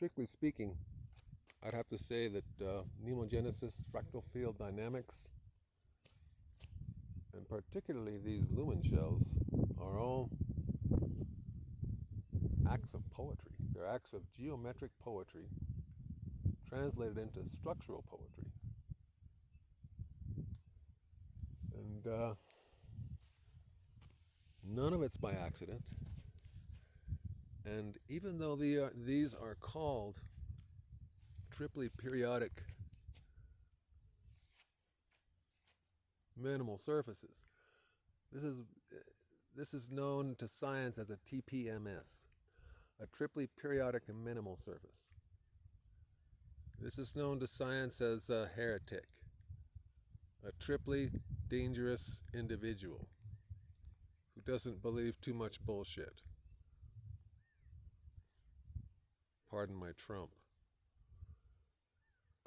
strictly speaking, I'd have to say that nemogenesis, fractal field dynamics, and particularly these lumen shells are all acts of poetry. They're acts of geometric poetry translated into structural poetry. And none of it's by accident. And even though these are called triply periodic minimal surfaces, this is known to science as a TPMS, a triply periodic and minimal surface. This is known to science as a heretic, a triply dangerous individual who doesn't believe too much bullshit. Pardon my Trump.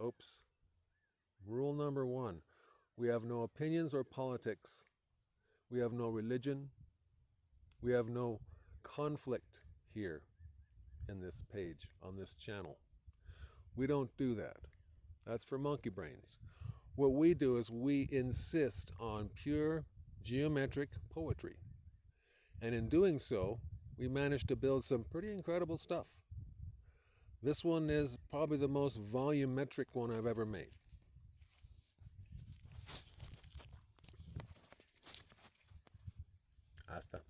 Oops. Rule number 1. We have no opinions or politics. We have no religion. We have no conflict here in this page, on this channel. We don't do that. That's for monkey brains. What we do is we insist on pure geometric poetry. And in doing so, we manage to build some pretty incredible stuff. This one is probably the most volumetric one I've ever made. Hasta.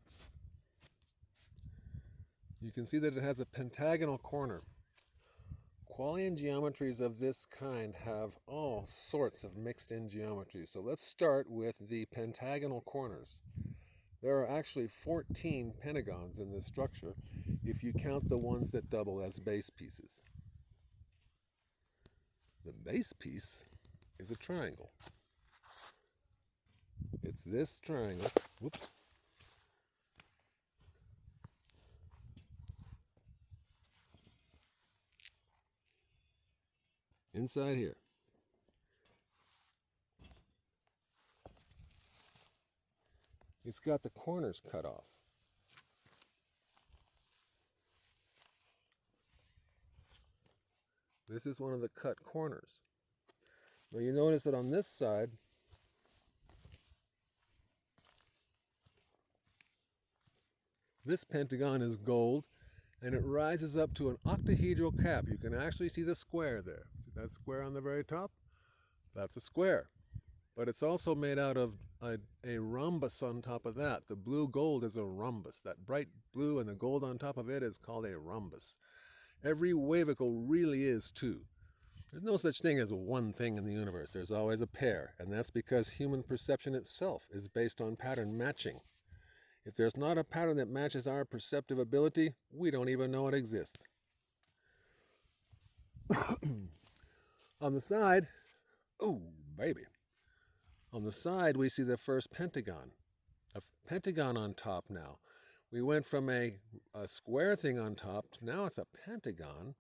You can see that it has a pentagonal corner. Qualian geometries of this kind have all sorts of mixed-in geometries. So let's start with the pentagonal corners. There are actually 14 pentagons in this structure if you count the ones that double as base pieces. The base piece is a triangle. It's this triangle. Whoops. Inside here. It's got the corners cut off. This is one of the cut corners. Now you notice that on this side, this pentagon is gold, and it rises up to an octahedral cap. You can actually see the square there. See that square on the very top? That's a square. But it's also made out of a rhombus on top of that. The blue gold is a rhombus. That bright blue and the gold on top of it is called a rhombus. Every wavicle really is two. There's no such thing as one thing in the universe. There's always a pair, and that's because human perception itself is based on pattern matching. If there's not a pattern that matches our perceptive ability, we don't even know it exists. On the side, oh baby, on the side we see the first pentagon, a pentagon on top now. We went from a square thing on top to now it's a pentagon,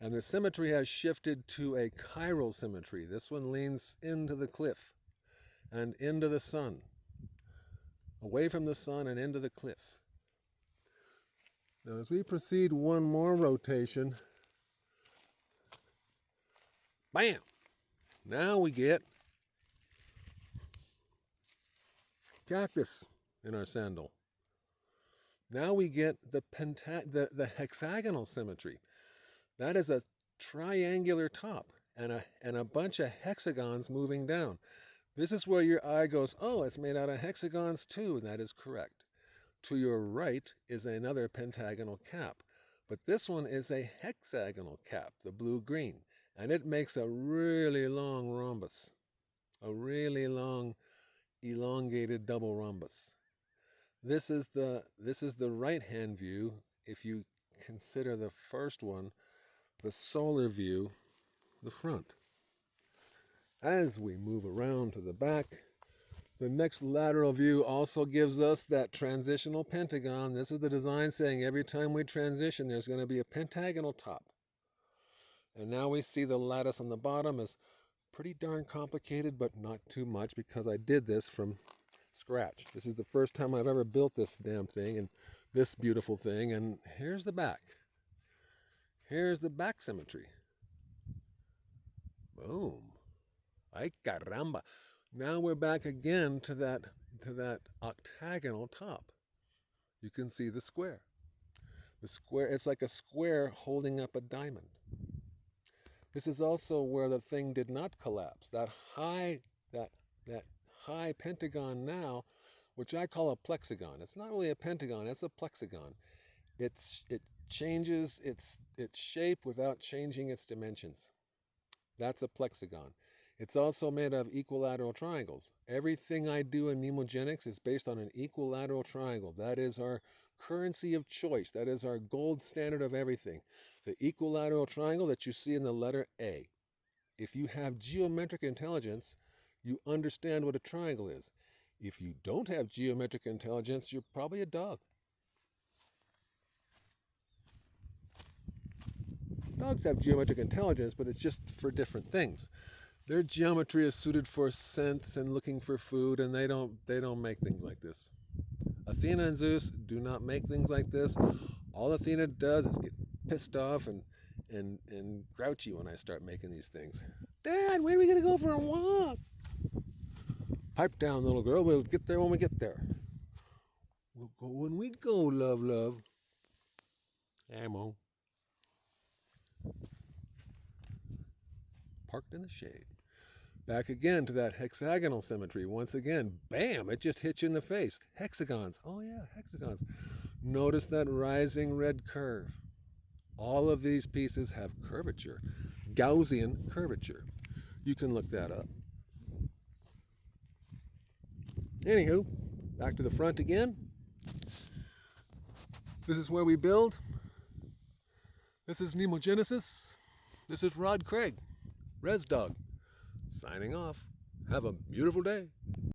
and the symmetry has shifted to a chiral symmetry. This one leans into the cliff and into the sun, away from the sun and into the cliff. Now as we proceed one more rotation, bam! Now we get cactus in our sandal. Now we get the hexagonal symmetry. That is a triangular top and a bunch of hexagons moving down. This is where your eye goes, oh, it's made out of hexagons too, and that is correct. To your right is another pentagonal cap, but this one is a hexagonal cap, the blue-green, and it makes a really long rhombus, a really long elongated double rhombus. This is the right-hand view. If you consider the first one, the solar view, the front. As we move around to the back, the next lateral view also gives us that transitional pentagon. This is the design saying every time we transition, there's going to be a pentagonal top. And now we see the lattice on the bottom is pretty darn complicated, but not too much because I did this from scratch. This is the first time I've ever built this damn thing and this beautiful thing. And here's the back. Here's the back symmetry. Boom. Ay caramba. Now we're back again to that octagonal top. You can see the square. The square, it's like a square holding up a diamond. This is also where the thing did not collapse. That high pentagon now, which I call a plexagon. It's not really a pentagon, it's a plexagon. It changes its shape without changing its dimensions. That's a plexagon. It's also made of equilateral triangles. Everything I do in mnemogenics is based on an equilateral triangle. That is our currency of choice. That is our gold standard of everything. The equilateral triangle that you see in the letter A. If you have geometric intelligence, you understand what a triangle is. If you don't have geometric intelligence, you're probably a dog. Dogs have geometric intelligence, but it's just for different things. Their geometry is suited for scents and looking for food, and they don't make things like this. Athena and Zeus do not make things like this. All Athena does is get pissed off and grouchy when I start making these things. Dad, when are we going to go for a walk? Pipe down, little girl. We'll get there when we get there. We'll go when we go, love, love. Ammo. Parked in the shade. Back again to that hexagonal symmetry. Once again, bam, it just hits you in the face. Hexagons. Oh yeah, hexagons. Notice that rising red curve. All of these pieces have curvature. Gaussian curvature. You can look that up. Anywho, back to the front again. This is where we build. This is Mnemogenesis. This is Rod Craig, ResDog, signing off. Have a beautiful day.